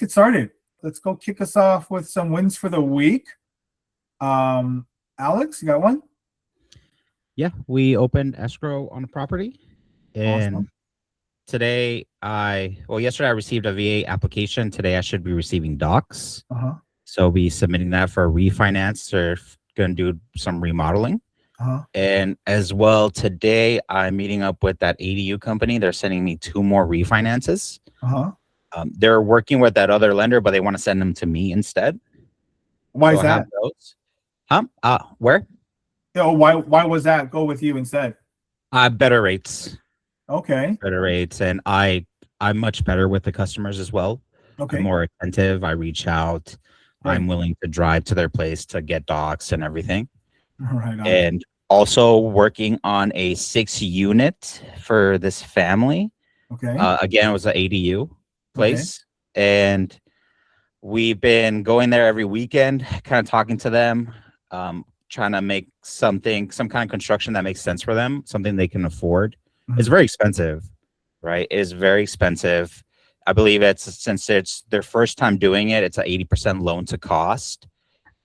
get started. Let's go kick us off with some wins for the week. Alex, you got one? Yeah, we opened escrow on a property, and Awesome. yesterday I received a VA application. Today I should be receiving docs. Uh-huh. So I'll be submitting that for a refinance or going to do some remodeling. Uh-huh. And as well, today I'm meeting up with that ADU company. They're sending me 2 more refinances. Uh-huh. They're working with that other lender, but they want to send them to me instead. Why So is I have that? those. Where? Why was that? Go with you instead. Better rates. Okay. Better rates, and I'm much better with the customers as well. Okay. I'm more attentive. I reach out. Right. I'm willing to drive to their place to get docs and everything. Right on. And also working on a 6-unit for this family. Okay. Again, it was an ADU place, and we've been going there every weekend, kind of talking to them, trying to make some kind of construction that makes sense for them, something they can afford. It's very expensive, right? It is very expensive. I believe since it's their first time doing it, it's an 80% loan to cost.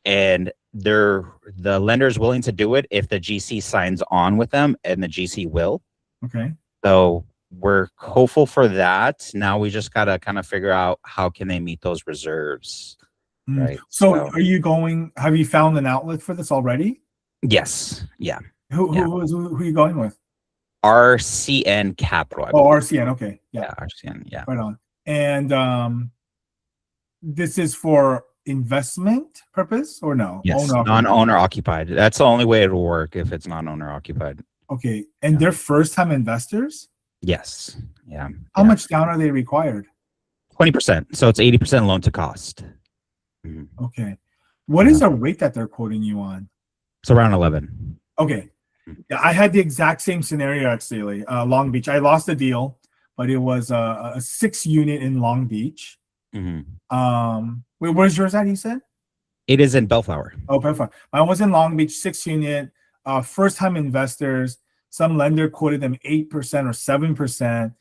And the lender is willing to do it if the GC signs on with them, and the GC will. Okay. So we're hopeful for that. Now we just got to kind of figure out how can they meet those reserves, right? So are you have you found an outlet for this already? Yes. Yeah. Who are you going with? RCN Capital. RCN. Okay. Yeah. RCN. Yeah. Right on. And this is for investment purpose or no? Yes. Non-owner occupied. That's the only way it will work if it's non-owner occupied. Okay. And they're first-time investors? Yes. Yeah. How much down are they required? 20%. So it's 80% loan to cost. Okay. What is the rate that they're quoting you on? It's around 11. Okay. Yeah, I had the exact same scenario actually. Long Beach. I lost the deal, but it was a 6-unit in Long Beach. Wait, where's yours at? You said it is in Bellflower. Oh, Bellflower. Mine was in Long Beach, 6-unit. First-time investors. Some lender quoted them 8% or 7%.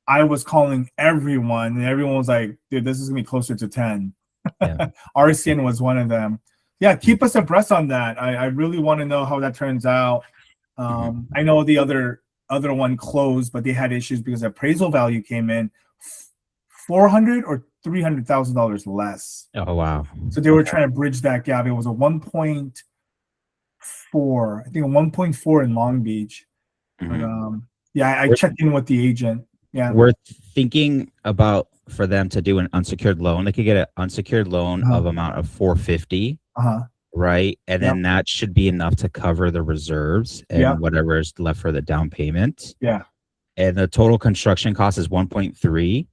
I was calling everyone, and everyone was like, "Dude, this is gonna be closer to 10." Yeah. RCN was one of them. Yeah, keep us abreast on that. I really want to know how that turns out. I know the other one closed, but they had issues because appraisal value came in $400,000 or $300,000 less. Oh wow! So they were trying to bridge that gap. It was a 1.4, I think a 1.4 in Long Beach. But yeah, I checked in with the agent. Yeah, we're thinking about for them to do an unsecured loan. They could get an unsecured loan of amount of $450. Right, and then that should be enough to cover the reserves and whatever is left for the down payment. Yeah, and the total construction cost is 1.3.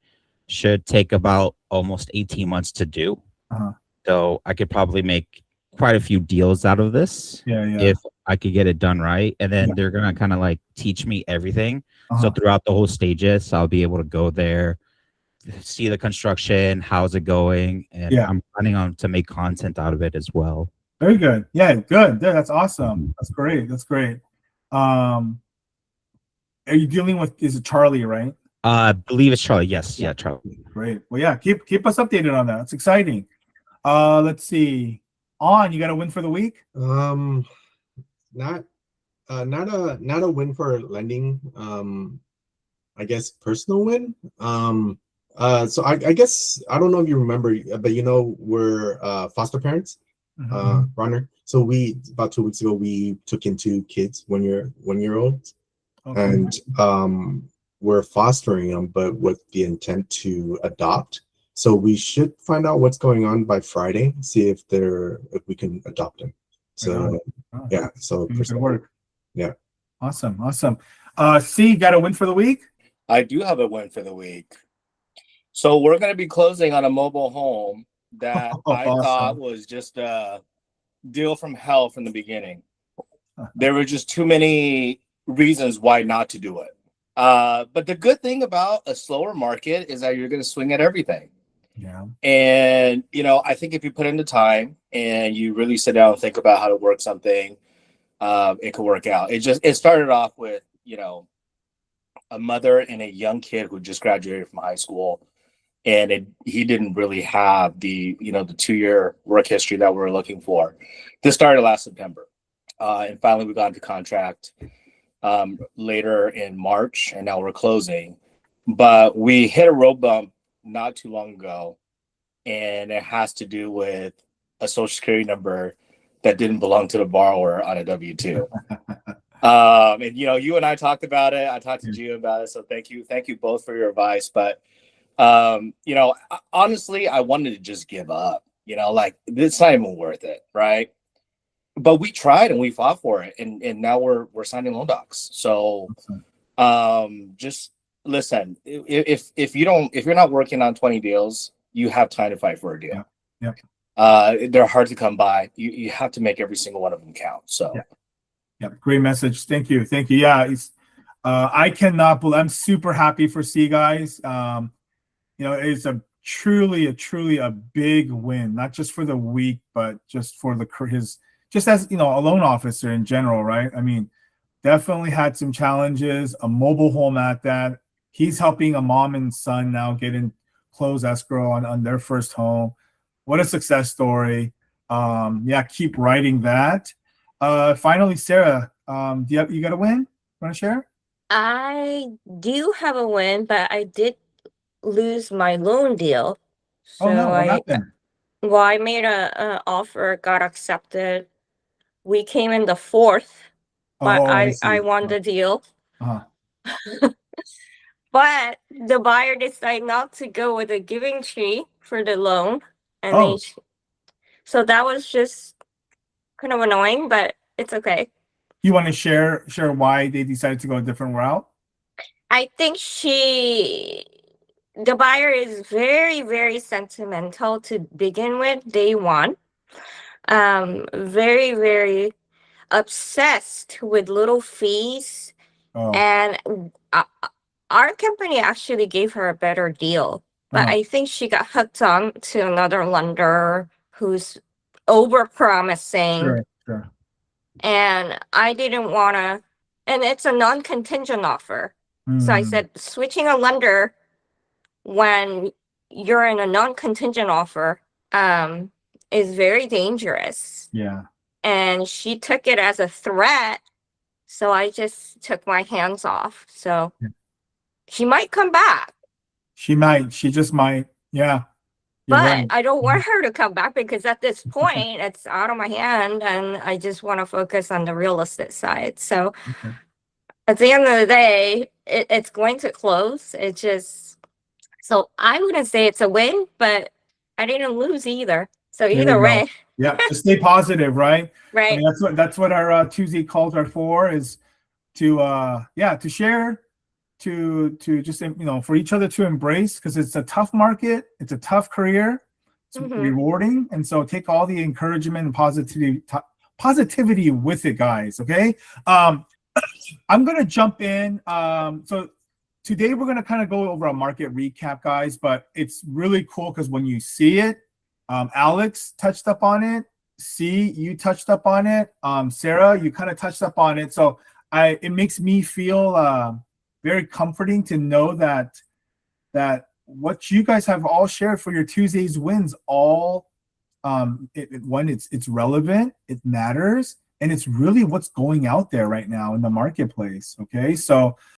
Should take about almost 18 months to do. So I could probably make quite a few deals out of this. If I could get it done right, and then they're gonna kind of like teach me everything. So throughout the whole stages, I'll be able to go there, see the construction, how's it going, and I'm planning on to make content out of it as well. Very good. Yeah, good. Yeah, that's awesome. That's great. That's great. Are you dealing with, is it Charlie, right? I believe it's Charlie. Yes. Yeah, Charlie. Great. Well, yeah, keep us updated on that. It's exciting. Let's see. You got a win for the week? Not a win for lending. I guess personal win. So I guess I don't know if you remember, but we're foster parents. Runner. So about 2 weeks ago we took in 2 kids, 1-year-olds, and we're fostering them, but with the intent to adopt. So we should find out what's going on by Friday. See if we can adopt them. So yeah. So good work. Yeah. Awesome. C, got a win for the week? I do have a win for the week. So we're going to be closing on a mobile home that I thought was just a deal from hell from the beginning. There were just too many reasons why not to do it. But the good thing about a slower market is that you're going to swing at everything. Yeah. And, I think if you put in the time and you really sit down and think about how to work something, it could work out. It started off with, a mother and a young kid who just graduated from high school. and he didn't really have the, you know, the 2-year work history that we were looking for. This started last September, and finally we got into contract later in March, and now we're closing. But we hit a road bump not too long ago, and it has to do with a social security number that didn't belong to the borrower on a W-2. And you know, you and I talked about it. I talked to Gio about it. So thank you both for your advice. But you know, honestly, I wanted to just give up. You know, like, it's not even worth it, right? But we tried and we fought for it, and now we're signing loan docs. So just listen, if you're not working on 20 deals, you have time to fight for a deal. Yeah. They're hard to come by. You have to make every single one of them count. So yeah, great message. Thank you. Yeah, I cannot believe, I'm super happy for C guys. You know, it's truly a big win, not just for the week, but just for just as, you know, a loan officer in general, right? I mean, definitely had some challenges, a mobile home at that. He's helping a mom and son now get in close escrow on their first home. What a success story. Yeah, keep writing that. Finally, Sarah, you got a win? Want to share? I do have a win, but I did lose my loan deal. So Oh no, what happened? I made a offer, got accepted. We came in the fourth, but I see. won the deal. Uh-huh. But the buyer decided not to go with a giving tree for the loan, and so that was just kind of annoying, but it's okay. You want to share why they decided to go a different route? I think the buyer is very, very sentimental to begin with, day one. Very, very obsessed with little fees. And our company actually gave her a better deal, but I think she got hooked on to another lender who's over promising. Sure. And I didn't want to, and it's a non-contingent offer. So I said, switching a lender when you're in a non-contingent offer is very dangerous. Yeah. And she took it as a threat. So I just took my hands off. So she might come back. She just might. Yeah. But right. I don't want her to come back, because at this point it's out of my hand and I just want to focus on the real estate side. So at the end of the day, it's going to close. It's just, so I wouldn't say it's a win, but I didn't lose either. So either way. Yeah, just stay positive, right? Right. I mean, that's what our Tuesday calls are for, is to share, to just, you know, for each other to embrace, because it's a tough market, it's a tough career, it's rewarding, and so take all the encouragement and positivity with it, guys. Okay. I'm gonna jump in. So today we're gonna kind of go over a market recap, guys, but it's really cool because when you see it, Alex touched up on it. C, you touched up on it. Sarah, you kind of touched up on it. So it makes me feel very comforting to know that what you guys have all shared for your Tuesday's wins, all it's relevant, it matters, and it's really what's going out there right now in the marketplace. Okay, so